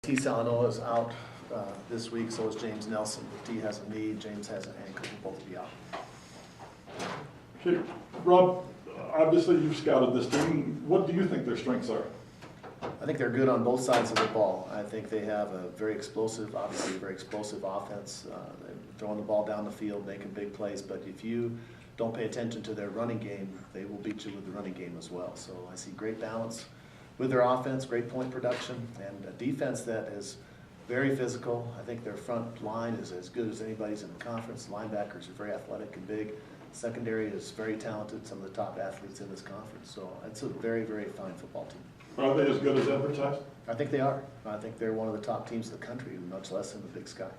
T. Salanoa is out this week, so is James Nelson. T has a knee, James has an ankle, will both be out. Okay, Rob, obviously you've scouted this team. What do you think their strengths are? I think they're good on both sides of the ball. I think they have a very explosive, obviously a very explosive offense. They're throwing the ball down the field, making big plays, but if you don't pay attention to their running game, they will beat you with the running game as well. So I see great balance with their offense, great point production, and a defense that is very physical. I think their front line is as good as anybody's in the conference. Linebackers are very athletic and big. Secondary is very talented, some of the top athletes in this conference. So it's a very, very fine football team. Are they as good as advertised? I think they are. I think they're one of the top teams in the country, much less in the Big Sky.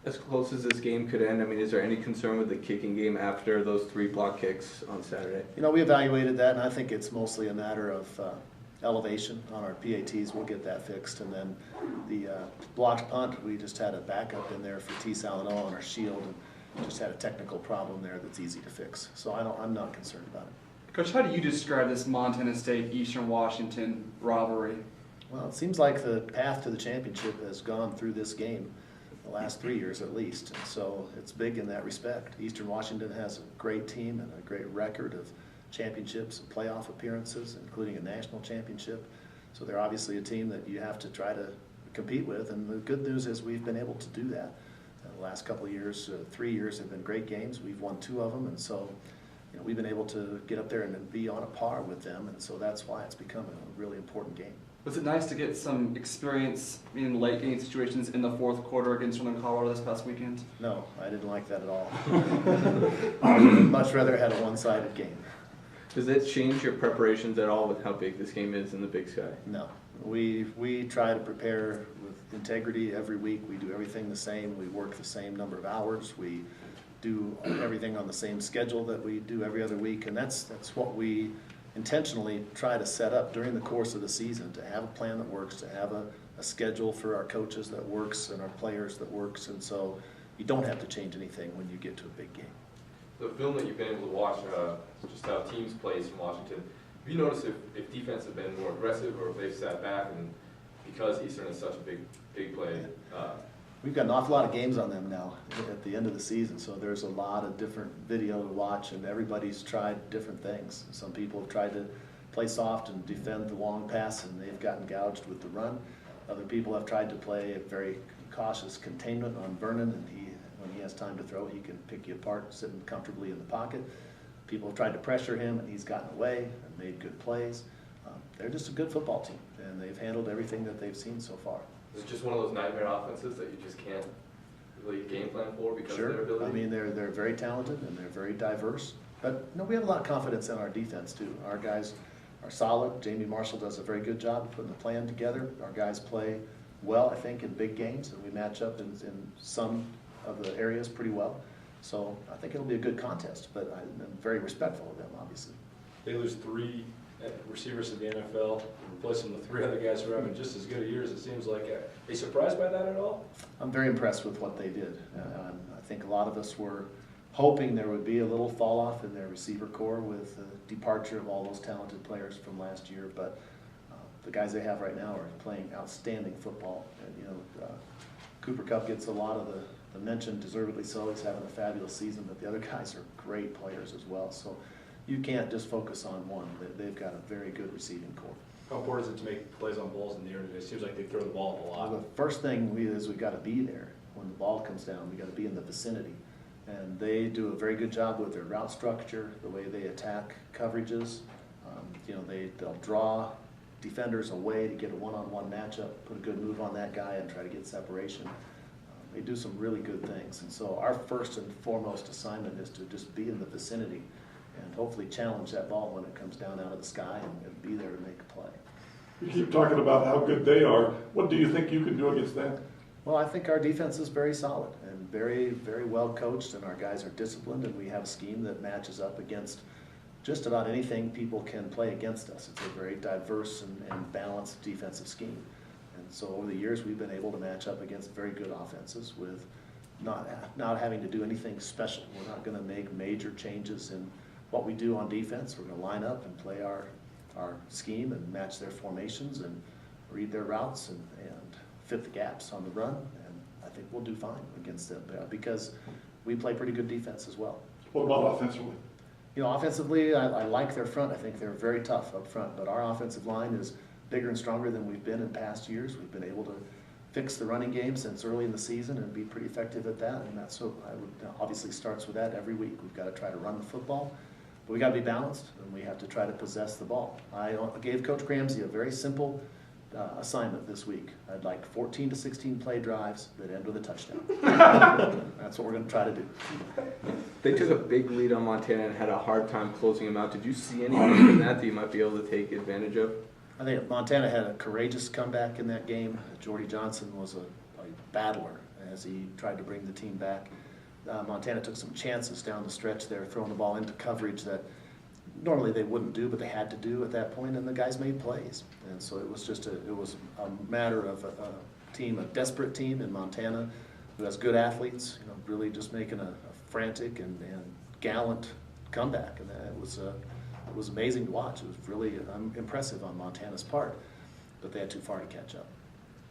As close as this game could end, I mean, is there any concern with the kicking game after those 3 block kicks on Saturday? You know, we evaluated that, and I think it's mostly a matter of elevation on our PATs. We'll get that fixed. And then the blocked punt, we just had a backup in there for T. Salanoa on our shield, and just had a technical problem there that's easy to fix. So I'm not concerned about it. Coach, how do you describe this Montana State Eastern Washington rivalry? Well, it seems like the path to the championship has gone through this game the last 3 years at least. And so it's big in that respect. Eastern Washington has a great team and a great record of championships and playoff appearances, including a national championship. So they're obviously a team that you have to try to compete with. And the good news is we've been able to do that. The last couple of years, 3 years have been great games. We've won 2 of them. And so we've been able to get up there and be on a par with them. And so that's why it's become a really important game. Was it nice to get some experience in late game situations in the fourth quarter against Northern Colorado this past weekend? No, I didn't like that at all. I would much rather had a one-sided game. Does it change your preparations at all with how big this game is in the Big Sky? No. We try to prepare with integrity every week. We do everything the same. We work the same number of hours. We do everything on the same schedule that we do every other week, and that's what we intentionally try to set up during the course of the season, to have a plan that works, to have a schedule for our coaches that works and our players that works, and so you don't have to change anything when you get to a big game. The film that you've been able to watch, just how teams play from Washington, have you noticed if defense have been more aggressive or if they've sat back, and because Eastern is such a big play? We've got an awful lot of games on them now at the end of the season, so there's a lot of different video to watch, and everybody's tried different things. Some people have tried to play soft and defend the long pass, and they've gotten gouged with the run. Other people have tried to play a very cautious containment on Vernon, and when he has time to throw, he can pick you apart sitting comfortably in the pocket. People have tried to pressure him, and he's gotten away and made good plays. They're just a good football team, and they've handled everything that they've seen so far. Is it just one of those nightmare offenses that you just can't really game plan for because of their ability? I mean, they're very talented and they're very diverse. But we have a lot of confidence in our defense too. Our guys are solid. Jamie Marshall does a very good job of putting the plan together. Our guys play well, I think, in big games, and we match up in some of the areas pretty well. So I think it'll be a good contest, but I'm very respectful of them, obviously. They lose 3 receivers in the NFL, replace them with 3 other guys who are having just as good a year as it seems like. Are you surprised by that at all? I'm very impressed with what they did. I think a lot of us were hoping there would be a little fall off in their receiver core with the departure of all those talented players from last year, but the guys they have right now are playing outstanding football. And, Cooper Kupp gets a lot of the mention, deservedly so. He's having a fabulous season, but the other guys are great players as well. So you can't just focus on one. They've got a very good receiving core. How important is it to make plays on balls in the air today? It seems like they throw the ball up a lot. Well, the first thing is we've got to be there. When the ball comes down, we've got to be in the vicinity. And they do a very good job with their route structure, the way they attack coverages. They'll draw defenders away to get a one-on-one matchup, put a good move on that guy and try to get separation. They do some really good things. And so our first and foremost assignment is to just be in the vicinity and hopefully challenge that ball when it comes down out of the sky and be there to make a play. You keep talking about how good they are. What do you think you can do against them? Well, I think our defense is very solid and very, very well coached, and our guys are disciplined, and we have a scheme that matches up against just about anything people can play against us. It's a very diverse and balanced defensive scheme. And so over the years, we've been able to match up against very good offenses with not having to do anything special. We're not going to make major changes in what we do on defense. We're going to line up and play our scheme and match their formations and read their routes and fit the gaps on the run, and I think we'll do fine against them because we play pretty good defense as well. What about offensively? You know, offensively, I like their front. I think they're very tough up front, but our offensive line is bigger and stronger than we've been in past years. We've been able to fix the running game since early in the season and be pretty effective at that, and that's what I would obviously starts with that every week. We've got to try to run the football, but we got to be balanced, and we have to try to possess the ball. I gave Coach Ramsey a very simple assignment this week. I'd like 14 to 16 play drives that end with a touchdown. That's what we're going to try to do. They took a big lead on Montana and had a hard time closing them out. Did you see anything in that you might be able to take advantage of? I think Montana had a courageous comeback in that game. Jordy Johnson was a battler as he tried to bring the team back. Montana took some chances down the stretch there, throwing the ball into coverage that normally they wouldn't do, but they had to do at that point, and the guys made plays. And so it was just a matter of a team, a desperate team in Montana who has good athletes, you know, really just making a frantic and gallant comeback, and it was amazing to watch. It was really impressive on Montana's part, but they had too far to catch up.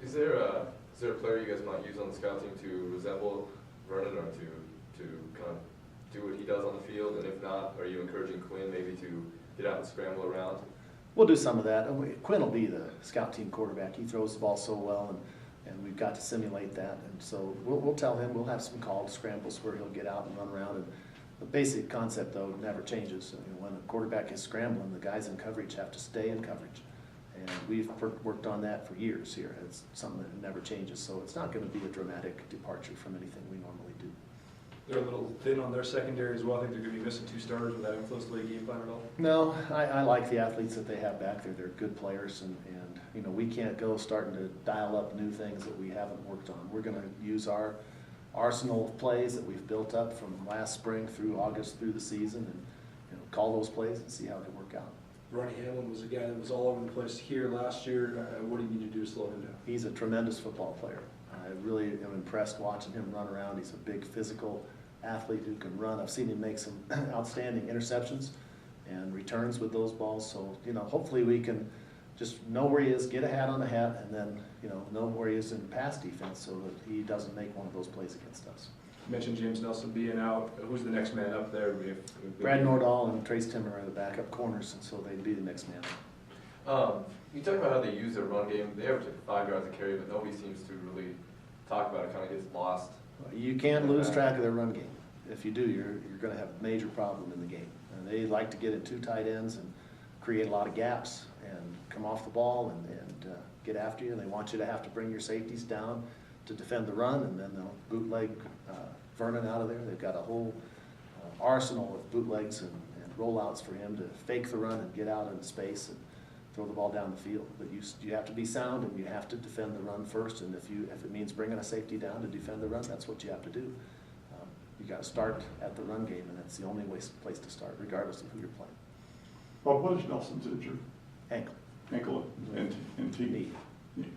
Is there a player you guys might use on the scout team to resemble Vernon, or to kind of do what he does on the field? And if not, are you encouraging Quinn maybe to get out and scramble around? We'll do some of that. Quinn will be the scout team quarterback. He throws the ball so well, and we've got to simulate that. And so we'll tell him, we'll have some called scrambles where he'll get out and run around. And the basic concept, though, never changes. I mean, when a quarterback is scrambling, the guys in coverage have to stay in coverage. And we've worked on that for years here. It's something that never changes. So it's not going to be a dramatic departure from anything we normally do. They're a little thin on their secondary as well. I think they're going to be missing 2 starters. Would that influence the game plan at all? No, I like the athletes that they have back there. They're good players, and you know, we can't go starting to dial up new things that we haven't worked on. We're going to use our arsenal of plays that we've built up from last spring through August through the season, and you know, call those plays and see how they work out. Ronnie Hamlin was a guy that was all over the place here last year. What do you need to do to slow him down? He's a tremendous football player. I really am impressed watching him run around. He's a big physical athlete who can run. I've seen him make some outstanding interceptions and returns with those balls. So, you know, hopefully we can just know where he is, get a hat on the hat, and then, you know where he is in pass defense so that he doesn't make one of those plays against us. You mentioned James Nelson being out. Who's the next man up there? Brad Nordahl and Trace Timmer are the backup corners, and so they'd be the next man up. You talk about how they use their run game. They average 5 yards a carry, but nobody seems to really talk about it. Kind of gets lost. You can't lose track of their run game. If you do, you're going to have a major problem in the game. And they like to get in 2 tight ends and create a lot of gaps and come off the ball and get after you. And they want you to have to bring your safeties down to defend the run, and then they'll bootleg Vernon out of there. They've got a whole arsenal of bootlegs and rollouts for him to fake the run and get out into space and throw the ball down the field. But you have to be sound, and you have to defend the run first. And if it means bringing a safety down to defend the run, that's what you have to do. You got to start at the run game, and that's the only place to start, regardless of who you're playing. Well, what is Nelson's injury? Ankle. Ankle and knee. Knee.